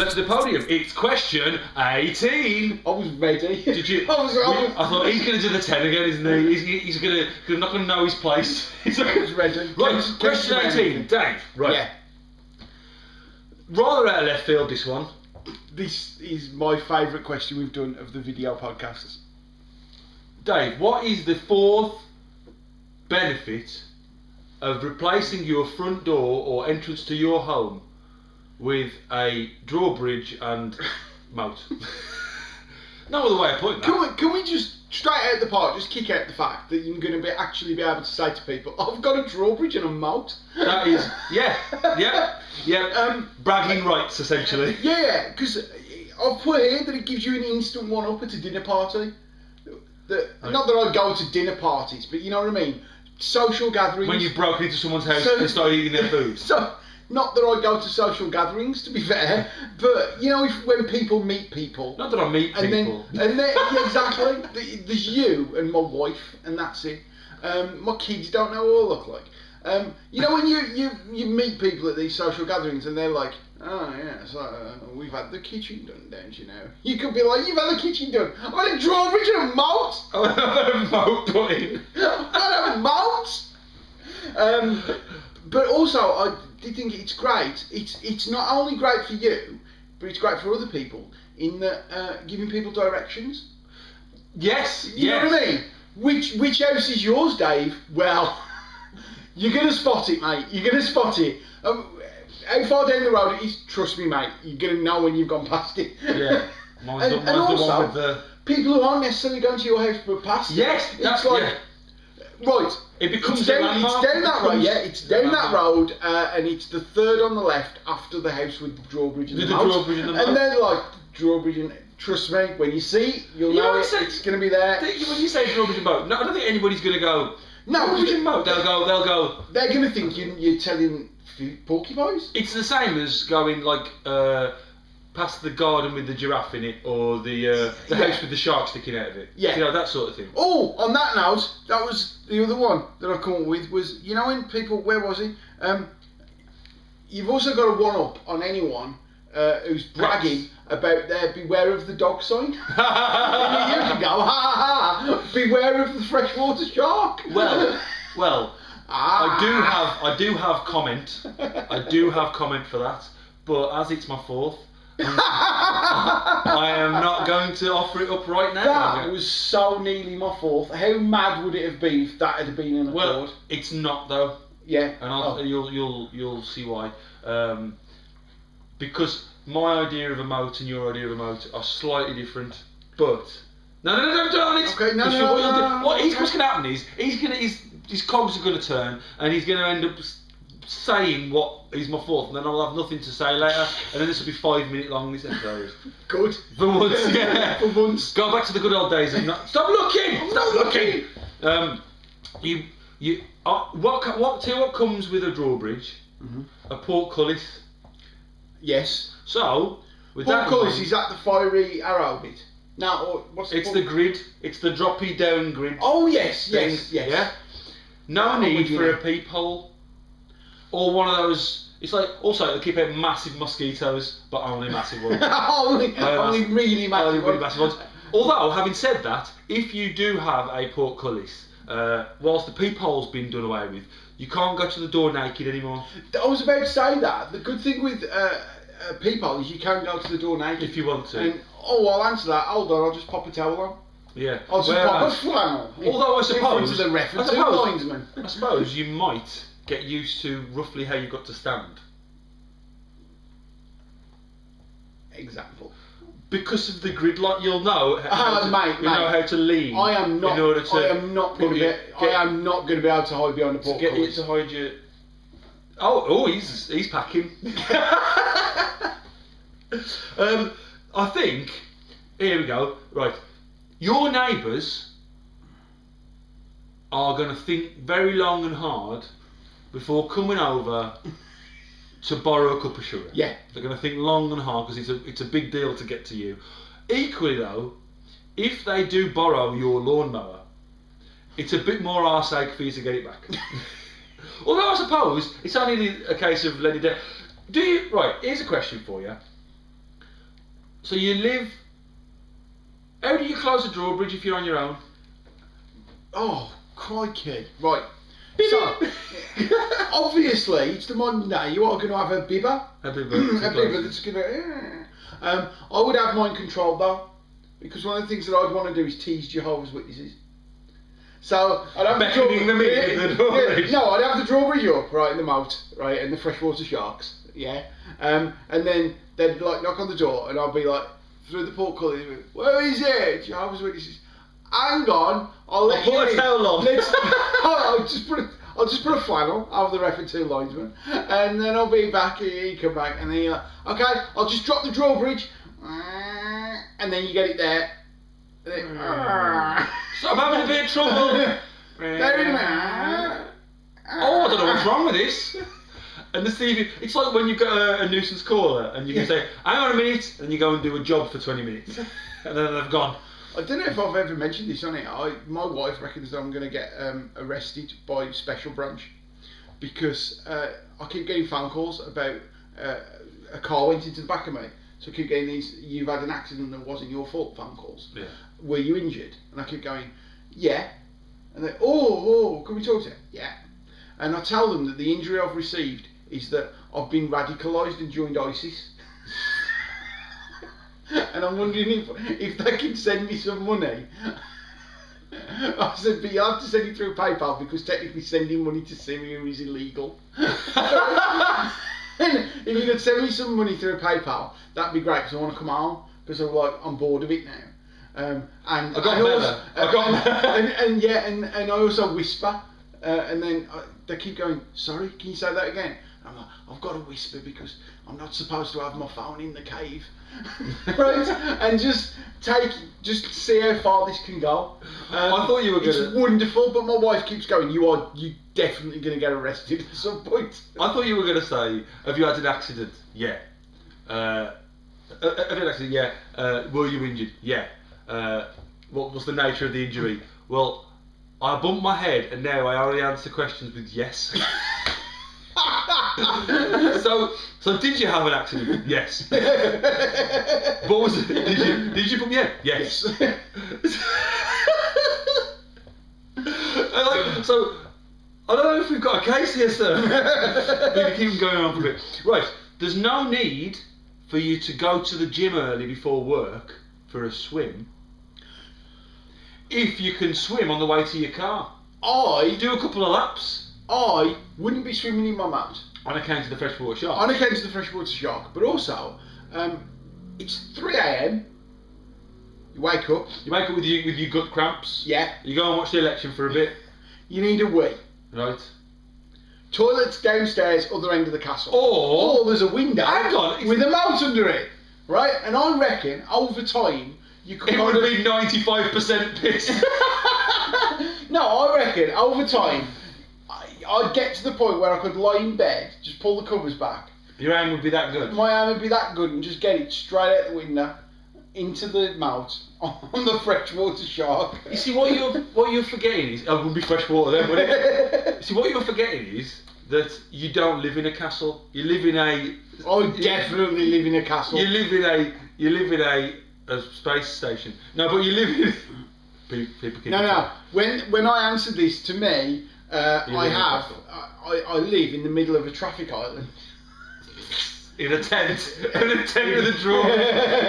Gillette to the podium. It's question 18. I was ready. Did you? I thought he's going to do the 10 again, isn't he? He's going to not going to know his place. I was ready. Right, question 18. Dave. Right. Yeah. Rather out of left field, this one. This is my favourite question we've done of the video podcasts. Dave, what is the fourth benefit of replacing your front door or entrance to your home with a drawbridge and moat? No other way of putting that. Can we just straight out the park just kick out the fact that you're going to actually be able to say to people, I've got a drawbridge and a moat? That is, yeah. Bragging rights, essentially. Yeah, because I've put here that it gives you an instant one-up at a dinner party. Not that I go to dinner parties, but you know what I mean? Social gatherings. When you've broken into someone's house and started eating their food. So, not that I go to social gatherings, to be fair, but you know, when people meet people. Not that I meet people. Yeah, exactly. There's you and my wife, and that's it. My kids don't know what I look like. You know, when you meet people at these social gatherings, and they're like, oh yeah, so we've had the kitchen done, don't you know? You could be like, you've had the kitchen done. I've had a drawbridge and a moat. I've had a moat put in. I've had a moat. But also, I did think it's great. It's not only great for you, but it's great for other people in that giving people directions. Yes. You know what I mean? Which house is yours, Dave? Well, you're gonna spot it, mate. You're gonna spot it. How far down the road it is? Trust me, mate. You're gonna know when you've gone past it. Yeah. Mine's and the also, one with the people who aren't necessarily going to your house but past. Yes. It's like. Yeah. Right, it becomes it's down that road. Yeah, it's down that road, and it's the third on the left after the house with the drawbridge and the moat. And then like drawbridge and trust me, when you see it, you'll know it's going to be there. When you say drawbridge and moat, no, I don't think anybody's going to go. No, drawbridge and moat. They'll go. They're going to think you're telling porcupines. It's the same as going like past the garden with the giraffe in it, or the house with the shark sticking out of it. Yeah. You know, that sort of thing. Oh, on that note, that was the other one that I come up with was, you know, when people, where was he? You've also got a one-up on anyone who's bragging about their beware of the dog sign. You can go, ha, beware of the freshwater shark. Well, I do have comment. I do have comment for that, but as it's my fourth, I am not going to offer it up right now. That was so nearly my fourth. How mad would it have been if that had been an accord? Well, it's not though. Yeah. And you'll see why. Because my idea of a moat and your idea of a moat are slightly different. But no, don't. Okay, no. What's going to happen is his cogs are going to turn, and he's going to end up saying what is my fourth, and then I'll have nothing to say later, and then this will be 5 minute long, this episode. Good. For once, yeah. For once. Go back to the good old days and not stop looking. Stop looking. What comes with a drawbridge? Mm-hmm. A portcullis. Yes. So with portcullis is that the fiery arrow bit? No, or what's the the grid. It's the droppy down grid. Oh yes. Yeah. No need for a peephole. Or one of those. It's like also they keep out massive mosquitoes, but only massive ones. only really massive ones. Although, having said that, if you do have a portcullis, whilst the peephole's been done away with, you can't go to the door naked anymore. I was about to say that. The good thing with a peephole is you can't go to the door naked if you want to. And, I'll answer that. Hold on, I'll just pop a towel on. Yeah. I'll just pop a flannel. Although I suppose I suppose you might get used to roughly how you got to stand. Example. Because of the grid, like you'll know know how to lean. I am not. In order to I am not going to be able to hide behind the portcullis. Get you to hide your. Oh, he's packing. I think. Here we go. Right, your neighbours are going to think very long and hard before coming over to borrow a cup of sugar. Yeah. They're going to think long and hard because it's a big deal to get to you. Equally though, if they do borrow your lawnmower, it's a bit more arseache for you to get it back. Although I suppose it's only a case of letting it down. Right, here's a question for you. So you live. How do you close a drawbridge if you're on your own? Oh, crikey. Right. So, obviously, it's the modern day. You are going to have a bibber. A bibber. A bibber that's going to... I would have mine controlled, though. Because one of the things that I'd want to do is tease Jehovah's Witnesses. So, I'd have beckoning them in the drawbridge. No, I'd have the drawbridge up, right, in the moat, right, and the freshwater sharks, yeah. And then they'd, like, knock on the door, and I'd be like, through the portcullis, where is it? Jehovah's Witnesses. Hang on, I'll let you put a in. towel on. I'll just put a flannel over the ref and two linesmen, and then I'll be back. You come back, and then you're like, okay, I'll just drop the drawbridge, and then you get it there. So I'm having a bit of trouble. Oh, I don't know what's wrong with this. And the CV, it's like when you've got a nuisance caller, and you can say, hang on a minute, and you go and do a job for 20 minutes, and then they've gone. I don't know if I've ever mentioned this on it. My wife reckons that I'm going to get arrested by Special Branch because I keep getting phone calls about a car went into the back of me. So I keep getting these, you've had an accident that wasn't your fault phone calls. Yeah. Were you injured? And I keep going, yeah. And they, oh, can we talk to you? Yeah. And I tell them that the injury I've received is that I've been radicalised and joined ISIS. And I'm wondering if they can send me some money. I said, but you have to send it through PayPal because technically sending money to Syria is illegal. And if you could send me some money through PayPal, that'd be great because I want to come home because I'm bored of it now. And I also whisper, and then they keep going, sorry, can you say that again? And I'm like, I've got to whisper because I'm not supposed to have my phone in the cave. Right? And just see how far this can go. I thought you were gonna... It's wonderful, but my wife keeps going, you definitely going to get arrested at some point. I thought you were going to say, have you had an accident? Yeah. Have you had an accident? Yeah. Were you injured? Yeah. What was the nature of the injury? Well, I bumped my head and now I only answer questions with yes. So did you have an accident? Yes. What was it? Did you bump your head? Yes. So I don't know if we've got a case here, sir. We can keep them going on for a bit. Right, there's no need for you to go to the gym early before work for a swim if you can swim on the way to your car. I do a couple of laps. I wouldn't be swimming in my moat. On account of the freshwater shark. On account of the freshwater shark, but also, it's 3 AM. You wake up. You wake up with your gut cramps. Yeah. You go and watch the election for a bit. You need a wee. Right. Toilets downstairs, other end of the castle. Or there's a window. Hang on. With a moat under it. Right? And I reckon, over time, you could... It would be 95% piss. No, I reckon, over time, I'd get to the point where I could lie in bed, just pull the covers back. Your aim would be that good? My aim would be that good and just get it straight out the window, into the mouth, on the freshwater shark. You see, what you're forgetting is... Oh, it would be freshwater then, wouldn't it? See, what you're forgetting is that you don't live in a castle. You live in a... I definitely live in a castle. You live in a space station. No, but you live in... People keep No. When I answered this, to me... I live in the middle of a traffic island. In a tent. In a tent with a drawer.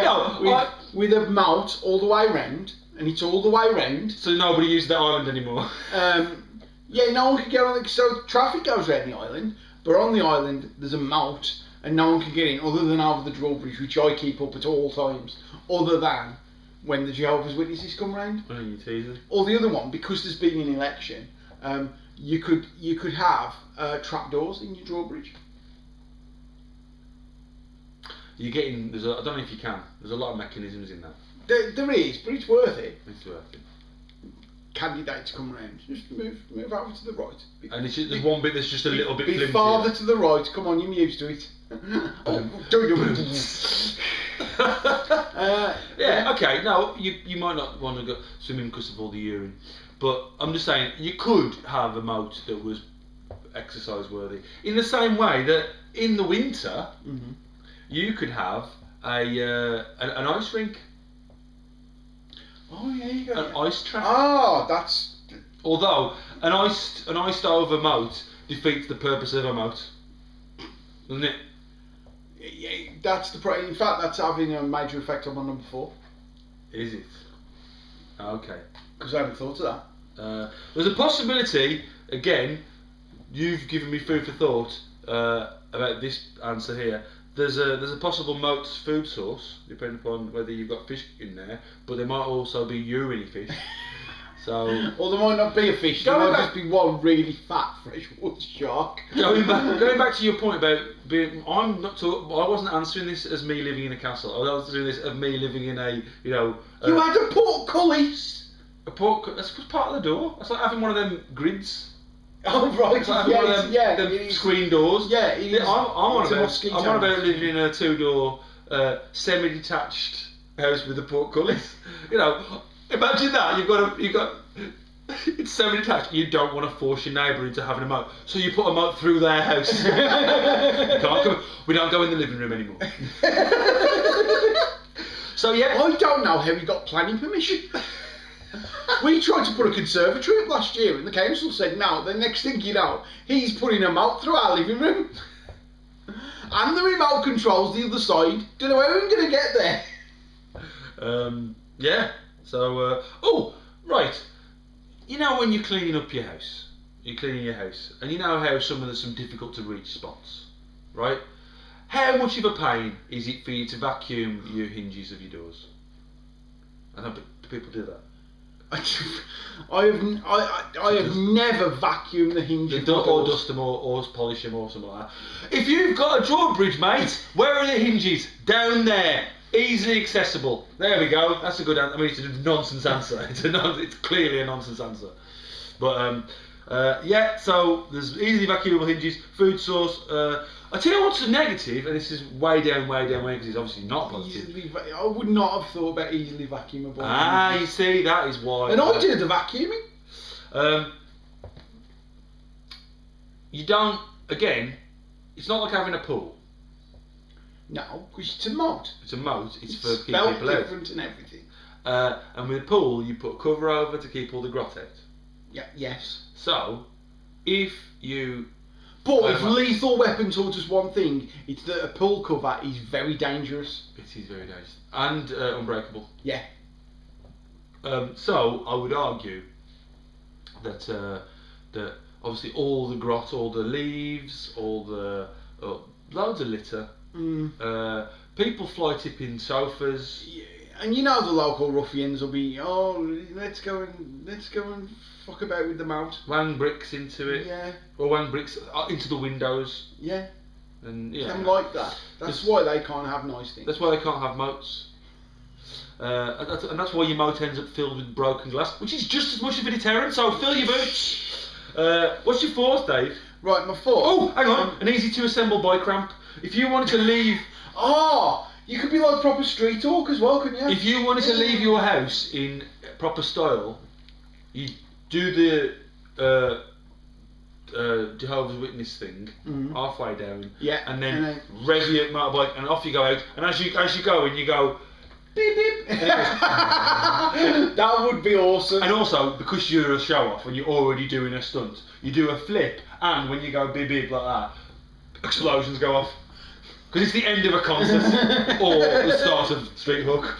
No, with a moat all the way round, and it's all the way round. So nobody uses that island anymore. Yeah, no one can get on it. So traffic goes around the island, but on the island there's a moat, and no one can get in other than over the drawbridge, which I keep up at all times, other than when the Jehovah's Witnesses come round. Oh, you teasing. Or the other one, because there's been an election. You could have trapdoors in your drawbridge. You're getting... I don't know if you can. There's a lot of mechanisms in that. There is, but it's worth it. It's worth it. Candidates come round. Just move over to the right. And there's one bit that's just a little bit flimsy. Be farther to the right. Come on, you're used to it. Yeah, okay. No, you might not want to go swimming because of all the urine. But I'm just saying, you could have a moat that was exercise worthy. In the same way that in the winter, you could have an ice rink, Oh yeah, you got an ice track. Ah, that's. Although an iced over moat defeats the purpose of a moat, doesn't it? Yeah, that's the. In fact, that's having a major effect on my number 4. Is it? Okay. Because I haven't thought of that. There's a possibility, again, you've given me food for thought about this answer here. There's a possible moat food source, depending upon whether you've got fish in there, but there might also be urine fish. So, Or there might not be a fish, there Going might back- just be one really fat freshwater shark. going back to your point about being, I wasn't answering this as me living in a castle. I was answering this as me living in a, You had a portcullis! a port. That's part of the door. That's like having one of them grids. Oh right, It's like having one of them screen doors. Yeah, it is. I'm on It's a about. mosquito I'm on about net. living in a 2-door, semi-detached house with a portcullis. You know, imagine that. You've got. It's semi-detached. You don't want to force your neighbour into having a moat, so you put a moat through their house. You can't come, we don't go in the living room anymore. So yeah, I don't know how he got planning permission. We tried to put a conservatory up last year and the council said no. The next thing you know, he's putting a moat through our living room. And the remote controls the other side. Don't know how I'm going to get there. Yeah. So oh right, you know when you're cleaning up your house, and you know how there's some difficult to reach spots, right? How much of a pain is it for you to vacuum your hinges of your doors? I know people do that. I have never vacuumed the hinge of the Or doors. dust them or polish them or something like that. If you've got a drawbridge, mate, where are the hinges? Down there. Easily accessible. There we go. That's a good answer. I mean, it's a nonsense answer. It's clearly a nonsense answer. But yeah, so there's easily vacuumable hinges, food source. I tell you what's a negative, and this is way down because it's obviously not positive. I would not have thought about easily vacuumable. Ah, you hinges. see, that is why. And I do the vacuuming. You don't. Again, it's not like having a pool. No, because it's a moat. It's a moat. It's for keeping spelled people out. different and everything. And with a pool, you put a cover over to keep all the grot out. Yeah. Yes. So, if you But if lethal weapon taught us one thing, it's that a pool cover is very dangerous. it is very dangerous and unbreakable. Yeah. So I would argue that that obviously all the grot, all the leaves, all the loads of litter. People fly tipping sofas. Yeah, and you know the local ruffians will be, let's go and fuck about with the moat. Wang bricks into it, Yeah, or wang bricks into the windows, yeah. and yeah, Them like that. That's why they can't have nice things. that's why they can't have moats. And that's why your moat ends up filled with broken glass, which is just as much of a deterrent. So fill your boots. What's your fourth, Dave? Right, my fourth. Oh, hang on, an easy to assemble bike ramp. If you wanted to leave. You could be like proper street talk as well, couldn't you? If you wanted to leave your house in proper style, you do the Jehovah's Witness thing halfway down, Yeah, and then and then- rev your motorbike, and off you go out. And as you go, and you go beep beep. And, it goes, That would be awesome. and also because you're a show off and you're already doing a stunt, you do a flip, and when you go beep beep like that, explosions go off. Because it's the end of a concert or the start of Street Hook.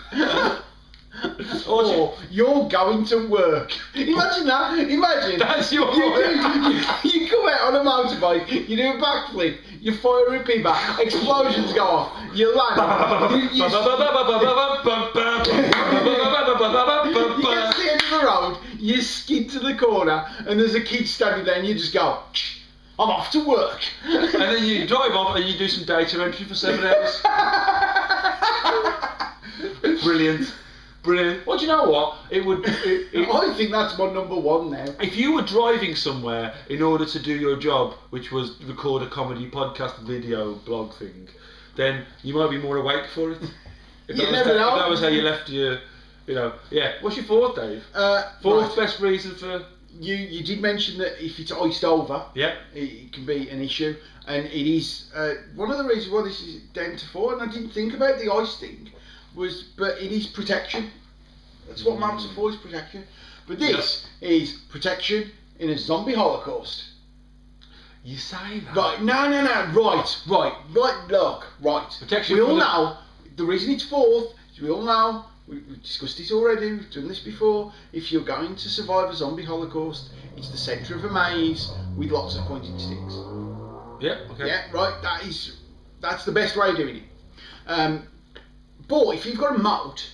Or you're going to work. Imagine that. Imagine. That's your you come out on a motorbike, you do a backflip, you fire a pibber, explosions go off, you land, you get to the end of the road, you skid to the corner, and there's a kid standing there, and you just go, I'm off to work. And then you drive off and you do some data entry for 7 hours. Brilliant. Well, do you know what? I think that's my number one now. If you were driving somewhere in order to do your job, which was record a comedy podcast video blog thing, then you might be more awake for it. If You never know. If that was how you left your, yeah. What's your fourth, Dave? Fourth Right. best reason for you did mention that if it's iced over, Yep. it can be an issue, and it is one of the reasons why this is down to 4. And I didn't think about the ice thing, but it is protection. That's what mounts are for, is protection. But this is protection in a zombie holocaust. You say that? Right, no, right, look, right. Protection We all from the- know, the reason it's 4th is we all know, we've discussed this already, we've done this before, if you're going to survive a zombie holocaust, it's the centre of a maze with lots of pointed sticks. Yep. Okay. Yeah, right, that's the best way of doing it. But if you've got a moat,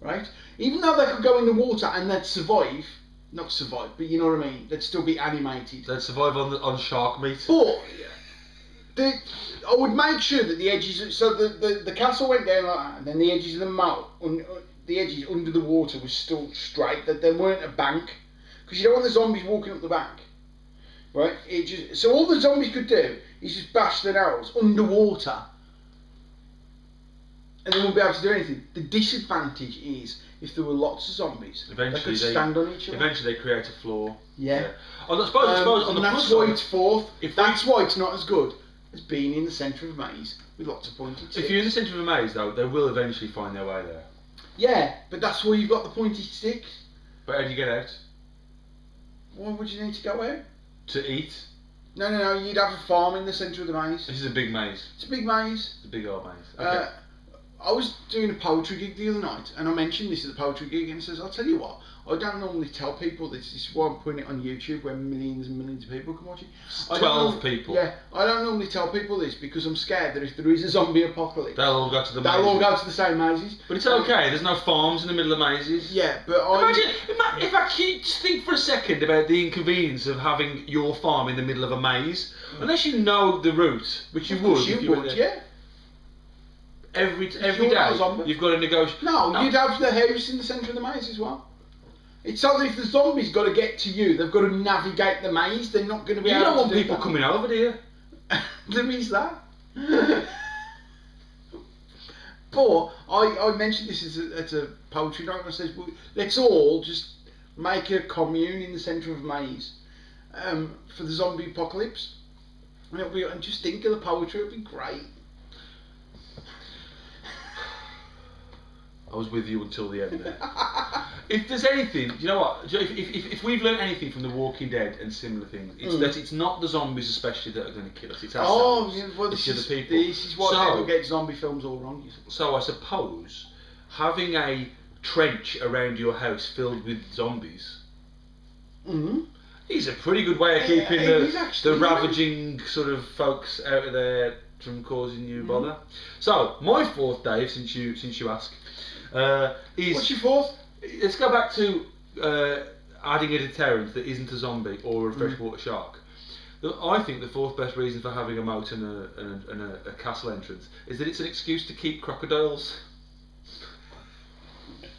right, even though they could go in the water and they'd survive, not survive, but you know what I mean, they'd still be animated. They'd survive on shark meat. But I would make sure that the edges, so the castle went down like that, and then the edges of the moat, the edges under the water was still straight, that there weren't a bank, because you don't want the zombies walking up the bank, right? So all the zombies could do is just bash their arrows underwater, and they won't be able to do anything. The disadvantage is if there were lots of zombies, they could stand on each other. Eventually, they create a floor. Yeah. I suppose on and the that's plus why side, it's 4th. if That's why it's not as good as being in the centre of a maze with lots of pointed sticks. if you're in the centre of a maze, though, they will eventually find their way there. Yeah, but that's why you've got the pointed sticks. But how do you get out? Why would you need to go out? To eat? No, you'd have a farm in the centre of the maze. This is a big maze. It's a big maze. It's a big old maze. Okay. I was doing a poetry gig the other night, and I mentioned this at the poetry gig, and says, I'll tell you what, I don't normally tell people this. This is why I'm putting it on YouTube, where millions and millions of people can watch it. 12 people. Yeah, I don't normally tell people this because I'm scared that if there is a zombie apocalypse, They'll all go to the they'll mazes. all go to the same mazes. But it's okay, there's no farms in the middle of mazes. Yeah, but Imagine if I just think for a second about the inconvenience of having your farm in the middle of a maze, unless you know the route, which you would. if you were there. yeah. Every You're day, not a zombie. you've got to negotiate. No, you'd have the house in the centre of the maze as well. It's so that if the zombies got to get to you, they've got to navigate the maze. They're not going to be You able don't to want do people that. coming over, do you? There is that. But I mentioned this at a poetry night, and I said, well, let's all just make a commune in the centre of a maze for the zombie apocalypse. And just think of the poetry, it'll be great. I was with you until the end there. If there's anything, you know what? If we've learned anything from The Walking Dead and similar things, it's that it's not the zombies especially that are going to kill us. It's ourselves. Oh, yeah, well, it's this the people. This is why people get zombie films all wrong. You see. So I suppose having a trench around your house filled with zombies is a pretty good way of keeping the ravaging sort of folks out of there from causing you bother. So my 4th, Dave, since you ask, is What's your 4th? let's go back to adding a deterrent that isn't a zombie or a freshwater shark. I think the 4th best reason for having a moat and a castle entrance is that it's an excuse to keep crocodiles.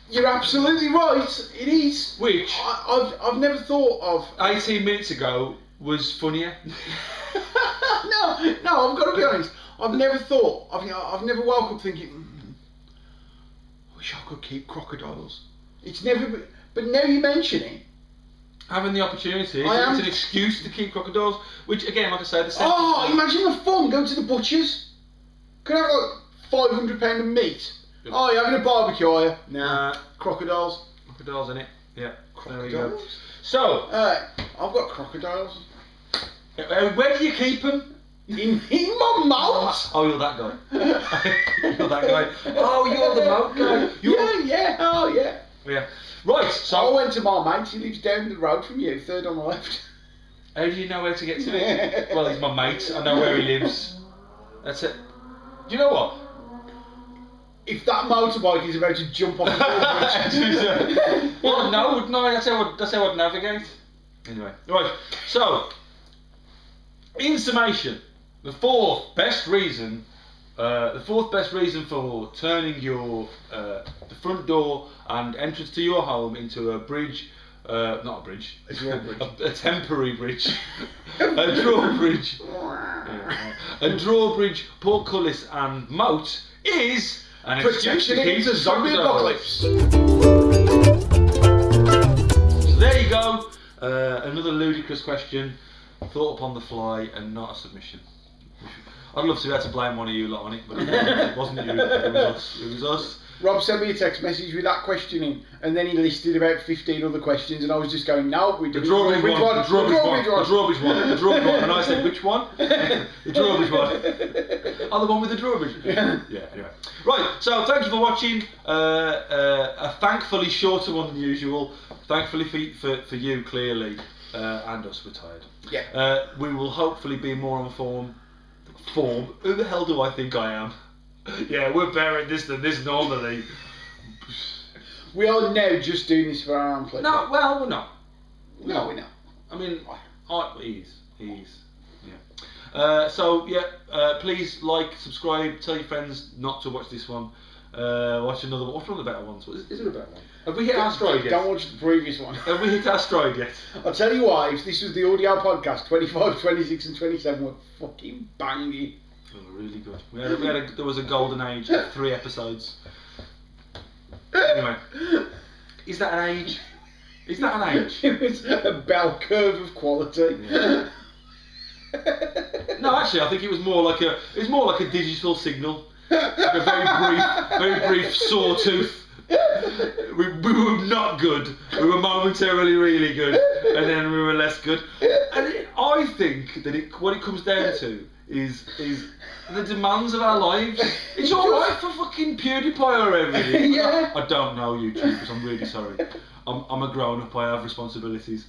You're absolutely right. It is. Which I've never thought of. 18 minutes ago was funnier. no, I've got to be honest. I've never thought. I've never woke up thinking, I wish I could keep crocodiles. It's never. But now you mention it. Having the opportunity, it's an excuse to keep crocodiles. Which again, like I said, imagine the fun. Go to the butchers. Could I have like £500 of meat? Oh, you're having a barbecue, are you? Nah. Crocodiles. Crocodiles in it. Yeah. Crocodiles. There we go. So, I've got crocodiles. where do you keep them? In my mouth. Oh, you're that guy. You're that guy. Oh, you're the moat guy. Yeah. Oh, yeah. Yeah. Right. So I went to my mate. He lives down the road from you, 3rd on the left. How do you know where to get to it? Well, he's my mate. I know where he lives. That's it. Do you know what? If that motorbike is about to jump off the bridge. Well, no. That's how I'd navigate. Anyway, right. So, in summation, the 4th best reason for turning your the front door and entrance to your home into a bridge, not a bridge, a temporary bridge, a drawbridge, a drawbridge, portcullis, and moat is an excuse to keep the zombie apocalypse. So there you go. Another ludicrous question, thought upon the fly and not a submission. I'd love to be able to blame one of you lot on it, but it wasn't you. It was us. It was us. Rob sent me a text message with that question in, and then he listed about 15 other questions, and I was just going, no, we The did drawbridge the one. The drawbridge one. The drawbridge one. The drawbridge one. And I said, which one? The drawbridge one. Oh, the one with the drawbridge. Yeah. Anyway. Right. So thank you for watching. A thankfully shorter one than usual. Thankfully for you, clearly, and us. We're tired. Yeah. We will hopefully be more on form. Who the hell do I think I am? Yeah, we're better at this than this normally. We are now just doing this for our own pleasure. No, well, we're not. No, we're not. I mean, he is. Yeah. So yeah, please like, subscribe, tell your friends not to watch this one. Watch another one. What's one of the better ones? Is there a better one? Have we hit our stride yet? Don't watch the previous one. Have we hit our stride yet? I'll tell you why, if this was the audio podcast, 25, 26 and 27 were fucking banging. Oh, really good. There was a golden age of 3 episodes. Anyway, is that an age? Is that an age? It was a bell curve of quality. Yeah. No, actually, I think it was more like a digital signal, like a very brief sawtooth. We were not good. We were momentarily really good, and then we were less good. And I think that what it comes down to is the demands of our lives. It's alright for fucking PewDiePie or everything. Yeah. I don't know YouTubers, I'm really sorry. I'm a grown up, I have responsibilities.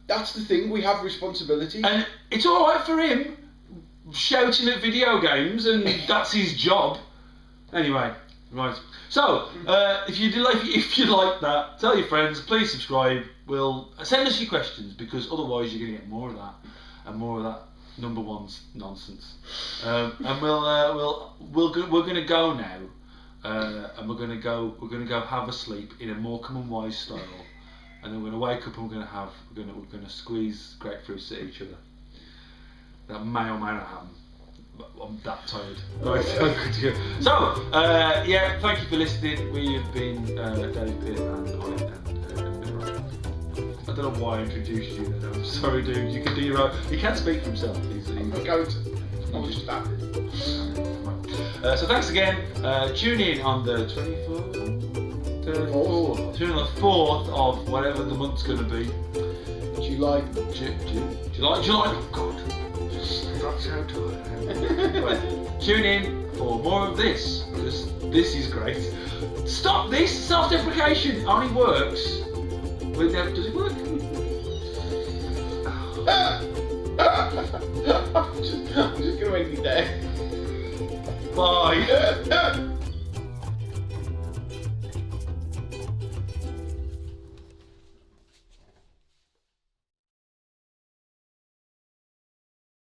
That's the thing, we have responsibility. And it's alright for him shouting at video games, and that's his job. Anyway, right. So, if you like that, tell your friends, please subscribe. We'll send us your questions, because otherwise you're going to get more of that and more of that number one's nonsense. And we're going to go now, and we're going to go have a sleep in a Morecambe and Wise style, and then we're going to wake up and we're going to squeeze grapefruits at each other. That may or may not happen. I'm that tired. Right, so yeah, thank you for listening. We have been David Pitt and Brian. I don't know why I introduced you then. I'm sorry, dude. You can do your own. He can speak for himself. I'm going to. I'm just that. So thanks again. Tune in on the 24th, 4th. Tune in on the 4th of whatever the month's going to be. July. July. Oh God. That's so tired. Right. Tune in for more of this, because this is great. Stop this! Self-deprecation only works when does it work? I'm just gonna make you there. Bye.